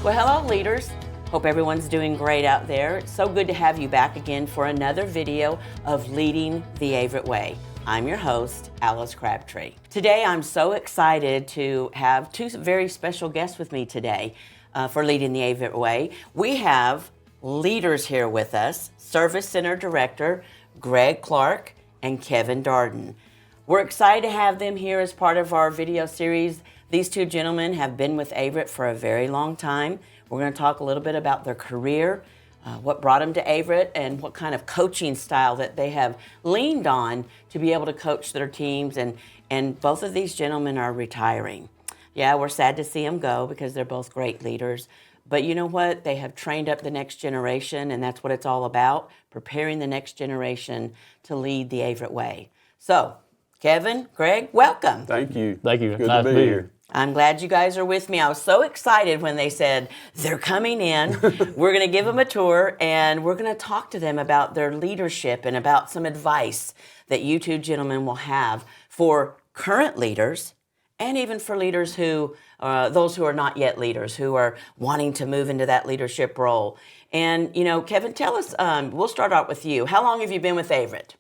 Well, hello, leaders. Hope everyone's doing great out there. It's so good to have you back again for another video of Leading the Averitt Way. I'm your host, Alice Crabtree. Today, I'm so excited to have two very special guests with me today for Leading the Averitt Way. We have leaders here with us, Service Center Director Greg Clark and Kevin Darden. We're excited to have them here as part of our video series. These two gentlemen have been with Averitt for a very long time. We're going to talk a little bit about their career, what brought them to Averitt, and what kind of coaching style that they have leaned on to be able to coach their teams. And both of these gentlemen are retiring. Yeah, we're sad to see them go because they're both great leaders. But you know what? They have trained up the next generation, and that's what it's all about, preparing the next generation to lead the Averitt way. So, Kevin, Greg, welcome. Thank you. Thank you. Good nice to be here. I'm glad you guys are with me. I was so excited when they said they're coming in. We're going to give them a tour, and we're going to talk to them about their leadership and about some advice that you two gentlemen will have for current leaders and even for leaders who, those who are not yet leaders, who are wanting to move into that leadership role. And, you know, Kevin, tell us, we'll start out with you. How long have you been with Averitt?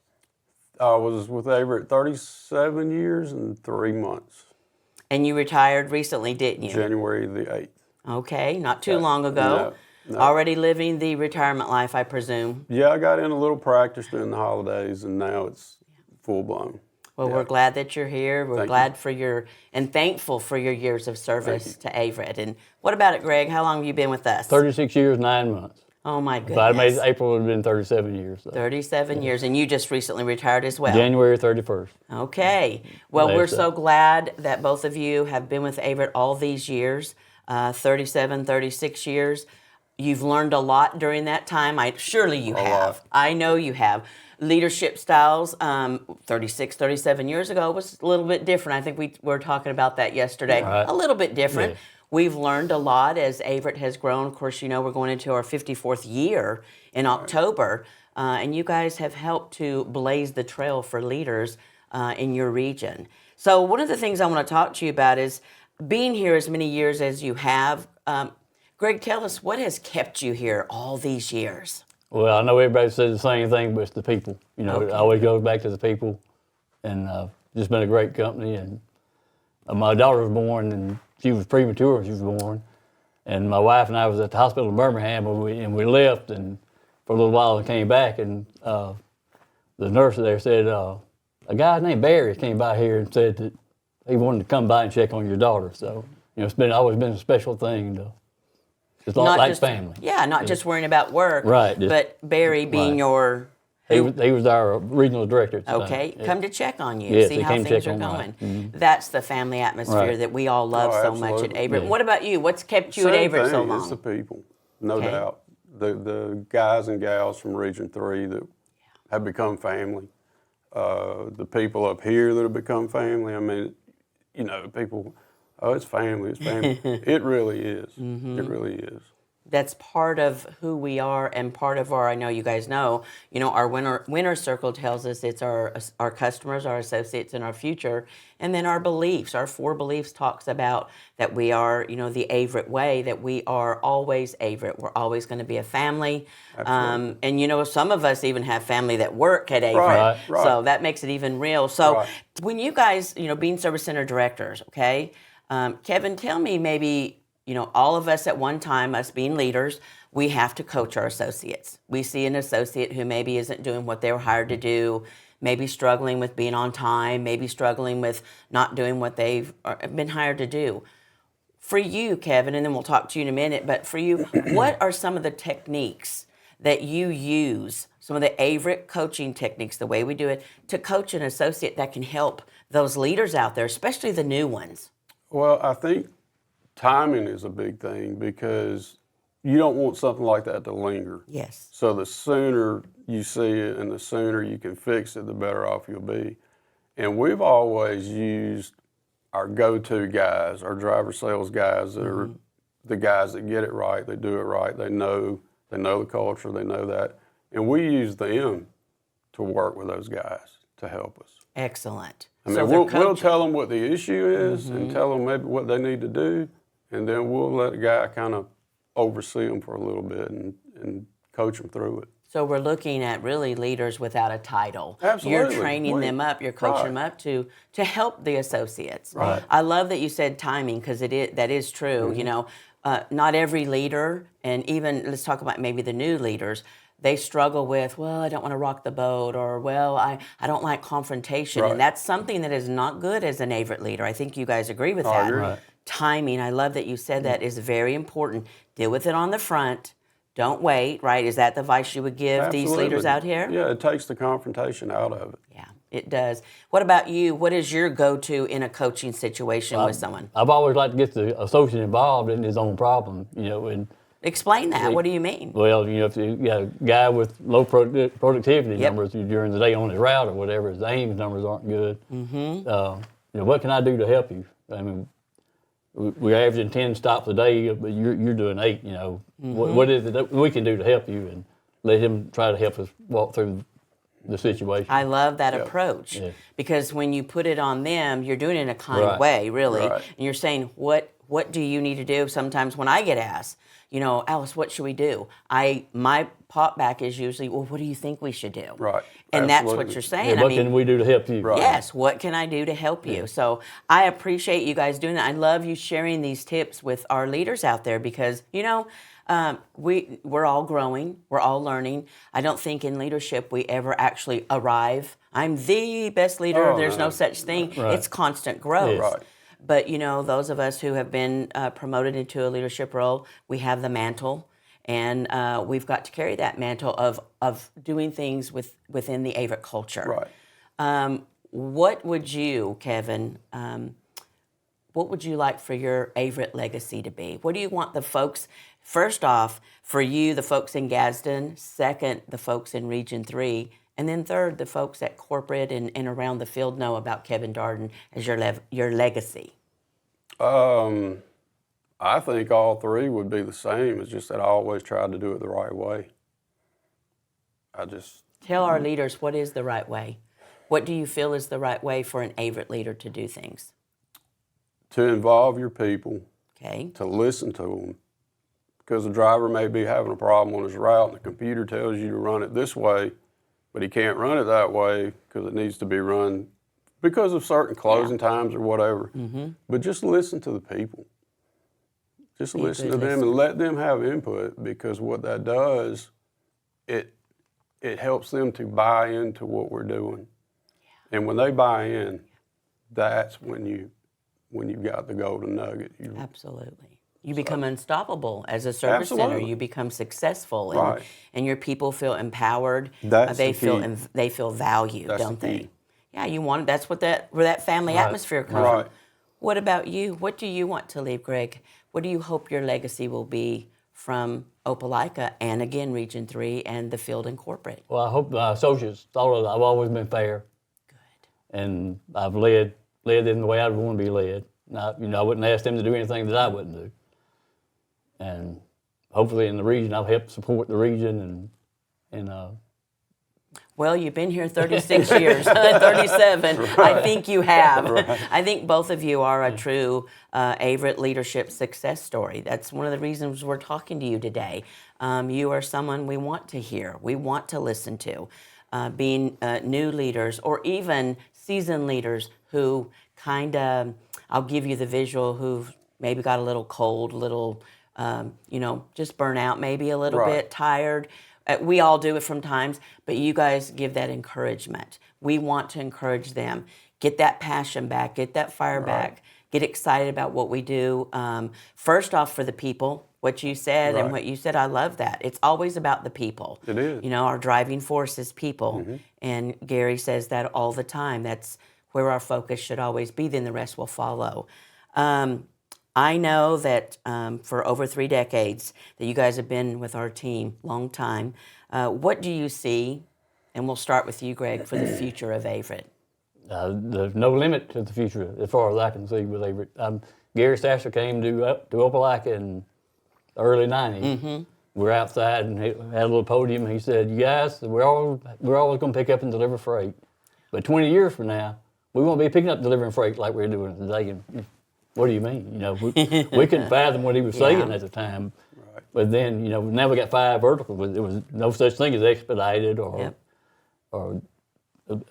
I was with Averitt 37 years and 3 months. And you retired recently, didn't you? January the 8th. Okay, not too long ago. No. Already living the retirement life, I presume. Yeah, I got in a little practice during the holidays, and now it's full blown. Well, we're glad that you're here. We're glad for your, and thankful for your years of service to Averitt. And what about it, Greg? How long have you been with us? 36 years, 9 months. Oh, my goodness. If I made April, it would have been 37 years. So. 37 years, and you just recently retired as well. January 31st. Okay. Well, we're so glad that both of you have been with Averitt all these years, 37, 36 years. You've learned a lot during that time. Surely you have. I know you have. Leadership styles, 36, 37 years ago was a little bit different. I think we were talking about that yesterday. Right. A little bit different. Yeah. We've learned a lot as Averitt has grown. Of course, you know, we're going into our 54th year in October, and you guys have helped to blaze the trail for leaders in your region. So one of the things I want to talk to you about is being here as many years as you have. Greg, tell us, what has kept you here all these years? Well, I know everybody says the same thing, but it's the people. You know, It always goes back to the people, and just been a great company. And my daughter was born, and she was premature when she was born. And my wife and I was at the hospital in Birmingham, and we left and for a little while and came back. And the nurse there said, a guy named Barry came by here and said that he wanted to come by and check on your daughter. So, you know, it's always been a special thing. It's like family. Yeah, not just worrying about work. Right. But Barry being your... He was our regional director at the time. Okay, come to check on you, Yes, see he how came to things check are on going. Mm-hmm. That's the family atmosphere that we all love so much at Averitt. Yeah. What about you? What's kept you at Averitt so long? It's the people, no doubt. The guys and gals from Region 3 that have become family. The people up here that have become family. I mean, you know, people, it's family, it's family. It really is. It really is. That's part of who we are and part of our, I know you guys know, our winner circle tells us it's our customers, our associates, and our future. And then our beliefs, our 4 beliefs talks about that we are, the Averitt way, that we are always Averitt. We're always going to be a family. And, some of us even have family that work at Averitt. Right. So that makes it even real. So when you guys, being service center directors, okay, Kevin, tell me maybe, all of us at one time, us being leaders, we have to coach our associates. We see an associate who maybe isn't doing what they were hired to do, maybe struggling with being on time, maybe struggling with not doing what they've been hired to do. For you, Kevin, and then we'll talk to you in a minute, but for you, what are some of the techniques that you use, some of the Averitt coaching techniques, the way we do it, to coach an associate that can help those leaders out there, especially the new ones? Well, I think timing is a big thing because you don't want something like that to linger. Yes. So the sooner you see it and the sooner you can fix it, the better off you'll be. And we've always used our go-to guys, our driver sales guys that are the guys that get it right, they do it right, they know the culture, they know that. And we use them to work with those guys to help us. Excellent. I mean, we'll tell them what the issue is and tell them maybe what they need to do, and then we'll let the guy kind of oversee them for a little bit and coach them through it. So we're looking at really leaders without a title. Absolutely. You're training them up, you're coaching them up to help the associates. Right. I love that you said timing, because that is true. You know, not every leader, and even let's talk about maybe the new leaders, they struggle with, well, I don't want to rock the boat, or, well, I don't like confrontation. Right. And that's something that is not good as an Averitt leader. I think you guys agree with I that. agree. Right. Timing, I love that you said that is very important. Deal with it on the front. Don't wait, right? Is that the advice you would give these leaders out here? Yeah, it takes the confrontation out of it. Yeah, it does. What about you? What is your go-to in a coaching situation with someone? I've always liked to get the associate involved in his own problem, you know, and Explain that. What do you mean? well, you know, if you got a guy with low productivity Yep. numbers during the day on his route or whatever, his aim numbers aren't good. You know, what can I do to help you? I mean, we're averaging 10 stops a day, but you're doing 8. You know, what is it that we can do to help you, and let him try to help us walk through the situation. I love that approach, because when you put it on them, you're doing it in a kind way, really. Right. And you're saying, what do you need to do? Sometimes when I get asked, you know, Alice, what should we do? My pop back is usually, well, what do you think we should do? Right. And that's what Absolutely. you're saying. What can we do to help you? Right. Yes, what can I do to help you? So I appreciate you guys doing that. I love you sharing these tips with our leaders out there, because, you know, we're all growing, we're all learning. I don't think in leadership we ever actually arrive. I'm the best leader. There's no such thing. Right. It's constant growth. Yes. Right. But, you know, those of us who have been promoted into a leadership role, we have the mantle. And we've got to carry that mantle of doing things within the Averitt culture. Right. What would you, Kevin, what would you like for your Averitt legacy to be? What do you want the folks, first off, for you, the folks in Gadsden, second, the folks in Region 3, and then third, the folks at corporate and around the field know about Kevin Darden as your legacy? I think all 3 would be the same. It's just that I always tried to do it the right way. Tell our leaders, what is the right way? What do you feel is the right way for an Averitt leader to do things? To involve your people, Okay. to listen to them, because the driver may be having a problem on his route and the computer tells you to run it this way, but he can't run it that way because it needs to be run because of certain closing times or whatever. But just listen to the people. Just listen to them and let them have input, because what that does, it helps them to buy into what we're doing. And when they buy in, that's when you've got the golden nugget. Absolutely. You become unstoppable as a service center. Absolutely. You become successful, and, Right. and your people feel empowered. That's they the feel key. they feel valued, That's don't the they? key. Yeah, you want that's what where that family atmosphere comes Right. from. What about you? What do you want to leave, Greg? What do you hope your legacy will be from Opelika and again Region 3 and the field and corporate? Well, I hope my associates thought I've always been fair. Good. And I've led in the way I'd want to be led. I wouldn't ask them to do anything that I wouldn't do. And hopefully in the region, I've helped support the region and Well, you've been here 36 years, 37. I think you have. I think both of you are a true Averitt leadership success story. That's one of the reasons we're talking to you today. You are someone we want to hear, we want to listen to. Being new leaders or even seasoned leaders who kind of, I'll give you the visual, who've maybe got a little cold, just burn out, maybe a little bit, tired. We all do it from times, but you guys give that encouragement. We want to encourage them. Get that passion back, get that fire back, get excited about what we do. First off, for the people, what you said and what you said, I love that. It's always about the people. It is. You know, our driving force is people. And Gary says that all the time. That's where our focus should always be, then the rest will follow. I know that for over 3 decades that you guys have been with our team, long time. What do you see, and we'll start with you, Greg, for the future of Averitt? there's no limit to the future as far as I can see with Averitt. Gary Sasser came to Opelika in the early 90s. We're outside and he had a little podium. And he said, "You guys, we're always going to pick up and deliver freight. But 20 years from now, we won't be picking up delivering freight like we're doing today. And what do you mean? You know, we couldn't fathom what he was saying at the time. Right. But then, you know, now we got 5 verticals. There was no such thing as expedited or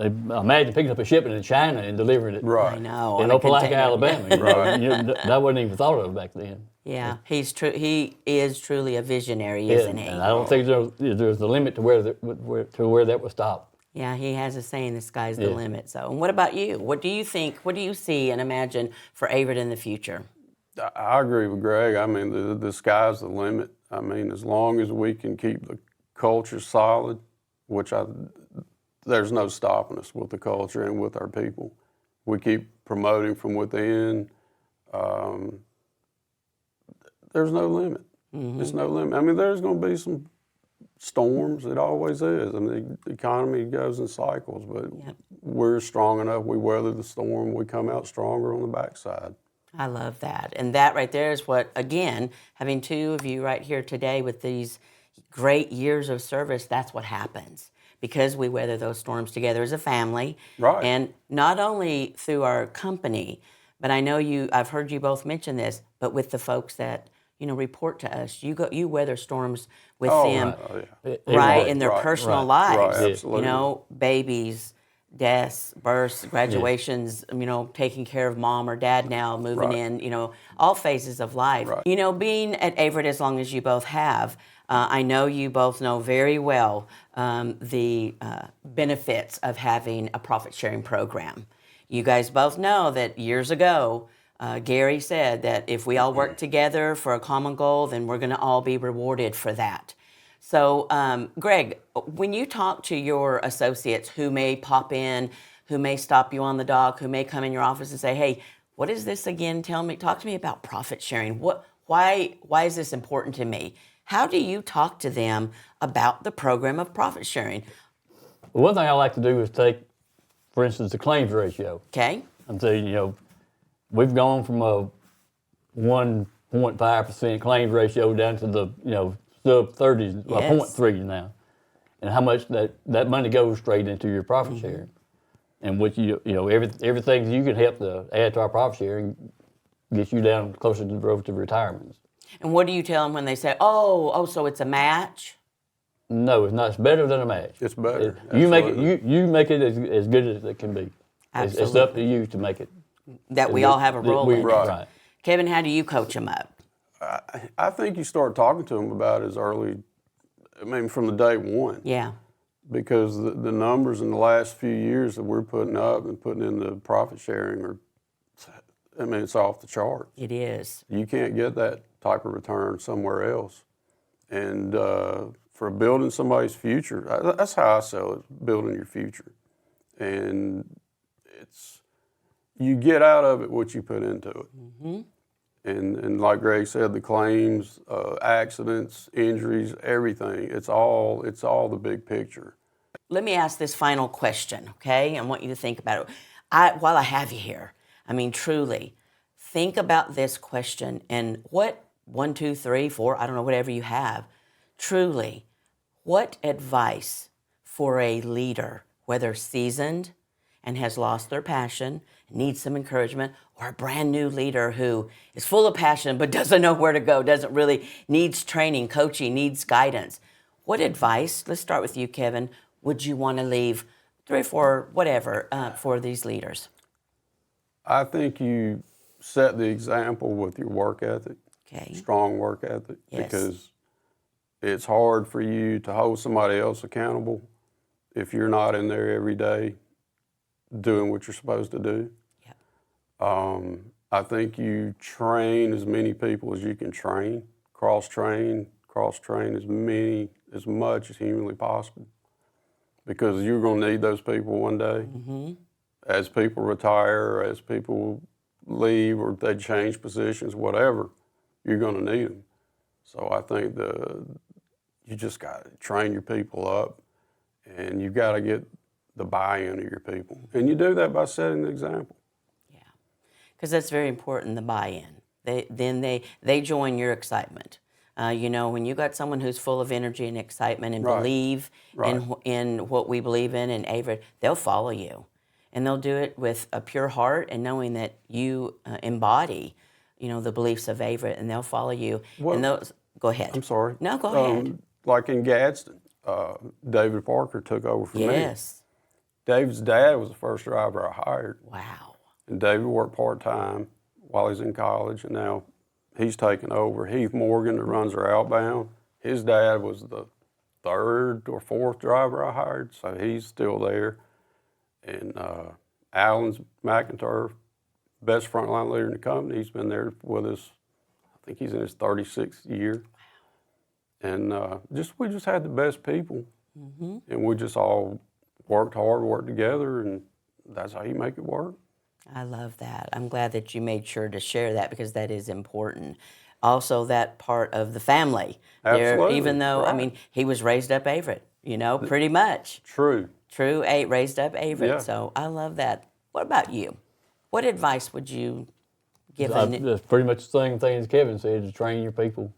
imagine picking up a shipment in China and delivering it Right. I know. in on a Opelika, container. Alabama. Right. You know, that wasn't even thought of back then. Yeah, he's true. He is truly a visionary, isn't he? And I don't think there's a limit to where that would stop. Yeah, he has a saying, the sky's the limit. So, and what about you? What do you think, what do you see and imagine for Averitt in the future? I agree with Greg. I mean, the sky's the limit. I mean, as long as we can keep the culture solid, which there's no stopping us with the culture and with our people. We keep promoting from within. There's no limit. There's no limit. I mean, there's going to be some storms. It always is. I mean, the economy goes in cycles, but we're strong enough. We weather the storm. We come out stronger on the backside. I love that. And that right there is what, again, having 2 of you right here today with these great years of service, that's what happens. Because we weather those storms together as a family. Right. And not only through our company, but I know I've heard you both mention this, but with the folks that, you know, report to us, you weather storms with them, right, in their personal lives. Right, absolutely. You know, babies, deaths, births, graduations, you know, taking care of mom or dad now, moving in, you know, all phases of life. Right. You know, being at Averitt as long as you both have, I know you both know very well the benefits of having a profit sharing program. You guys both know that years ago, Gary said that if we all work together for a common goal, then we're going to all be rewarded for that. So, Greg, when you talk to your associates who may pop in, who may stop you on the dock, who may come in your office and say, "Hey, what is this again? Talk to me about profit sharing. Why is this important to me?" How do you talk to them about the program of profit sharing? Well, one thing I like to do is take, for instance, the claims ratio. Okay. And say, you know, we've gone from a 1.5% claims ratio down to the, you know, sub 30s, 0.3 now. And how much that money goes straight into your profit sharing. And which, you know, everything you can help to add to our profit sharing gets you down closer to the road to retirement. And what do you tell them when they say, oh, so it's a match? No, it's not. It's better than a match. It's better. You make it as good as it can be. It's up to you to make it. That we all have a role in it. Right. Kevin, how do you coach them up? I think you start talking to them about it as early, I mean, from the day one. Yeah. Because the numbers in the last few years that we're putting up and putting into profit sharing I mean, it's off the charts. It is. You can't get that type of return somewhere else. And for building somebody's future, that's how I sell it, building your future. And you get out of it what you put into it. And like Greg said, the claims, accidents, injuries, everything, it's all the big picture. Let me ask this final question, okay? I want you to think about it. While I have you here, I mean, truly, think about this question and what, 1, 2, 3, 4, I don't know, whatever you have, truly, what advice for a leader, whether seasoned and has lost their passion, needs some encouragement, or a brand new leader who is full of passion but doesn't know where to go, needs training, coaching, needs guidance. What advice, let's start with you, Kevin, would you want to leave 3 or 4, whatever, for these leaders? I think you set the example with your work ethic, strong work ethic, because it's hard for you to hold somebody else accountable if you're not in there every day doing what you're supposed to do. I think you train as many people as you can train, cross-train as much as humanly possible, because you're going to need those people one day. As people retire, as people leave, or they change positions, whatever, you're going to need them. So I think you just got to train your people up, and you got to get the buy-in of your people. And you do that by setting the example. Yeah, because that's very important, the buy-in. They join your excitement. You know, when you got someone who's full of energy and excitement and believe in what we believe in Averitt, they'll follow you. and they'll do it with a pure heart and knowing that you embody, the beliefs of Averitt, and they'll follow you. Well, and those, go ahead. I'm sorry. No, go ahead. Like in Gadsden, David Parker took over for me. Yes. David's dad was the first driver I hired. Wow. And David worked part-time while he was in college, and now he's taken over. Heath Morgan, that runs our outbound, his dad was the third or fourth driver I hired, so he's still there. And Alan's McIntyre, best frontline leader in the company, he's been there with us, I think he's in his 36th year. And we just had the best people, and we just all worked hard, worked together, and that's how you make it work. I love that. I'm glad that you made sure to share that because that is important. Also, that part of the family. Absolutely. Even though, right. he was raised up Averitt, pretty much. True. True, raised up Averitt. Yeah. So I love that. What about you? What advice would you give? That's pretty much the same thing as Kevin said, to train your people.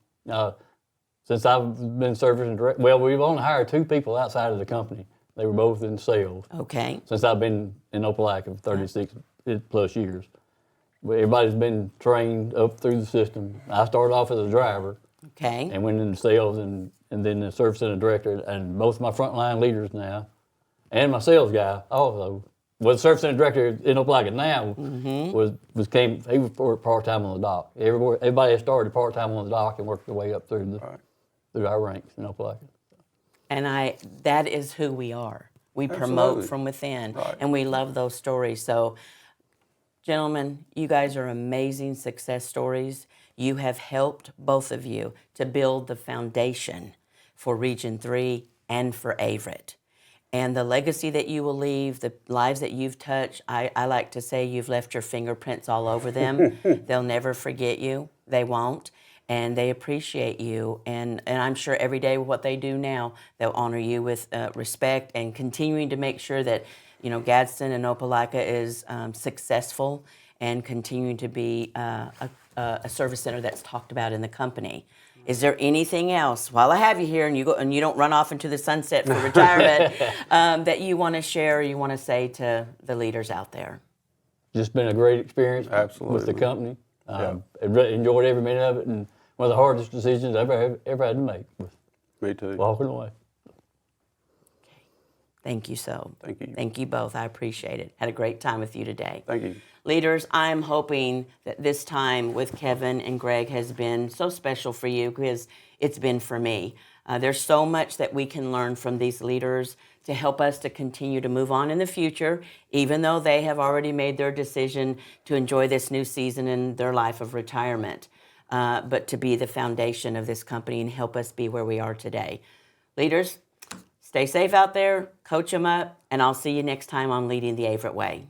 Since I've been servicing direct, we've only hired 2 people outside of the company. They were both in sales. Okay. Since I've been in Opelika for 36 plus years. But everybody's been trained up through the system. I started off as a driver. Okay. And went into sales and then the service center director, and both my frontline leaders now, and my sales guy also. Well, the service center director in Opelika now he was part-time on the dock. Everybody had started part-time on the dock and worked their way up through our ranks in Opelika. And that is who we are. We promote Absolutely. from within, Right. and we love those stories. So, gentlemen, you guys are amazing success stories. You have helped, both of you, to build the foundation for Region 3 and for Averitt. And the legacy that you will leave, the lives that you've touched, I like to say you've left your fingerprints all over them. They'll never forget you. They won't. And they appreciate you. And I'm sure every day what they do now, they'll honor you with respect and continuing to make sure that, Gadsden and Opelika is successful and continuing to be a service center that's talked about in the company. Is there anything else, while I have you here and you don't run off into the sunset for retirement, that you want to share or you want to say to the leaders out there? Just been a great experience with the company. Enjoyed every minute of it, and one of the hardest decisions I've ever had to make was Me too. walking away. Thank you so. Thank you. Thank you both. I appreciate it. Had a great time with you today. Thank you. Leaders, I'm hoping that this time with Kevin and Greg has been so special for you because it's been for me. There's so much that we can learn from these leaders to help us to continue to move on in the future, even though they have already made their decision to enjoy this new season in their life of retirement, but to be the foundation of this company and help us be where we are today. Leaders, stay safe out there, coach them up, and I'll see you next time on Leading the Averitt Way.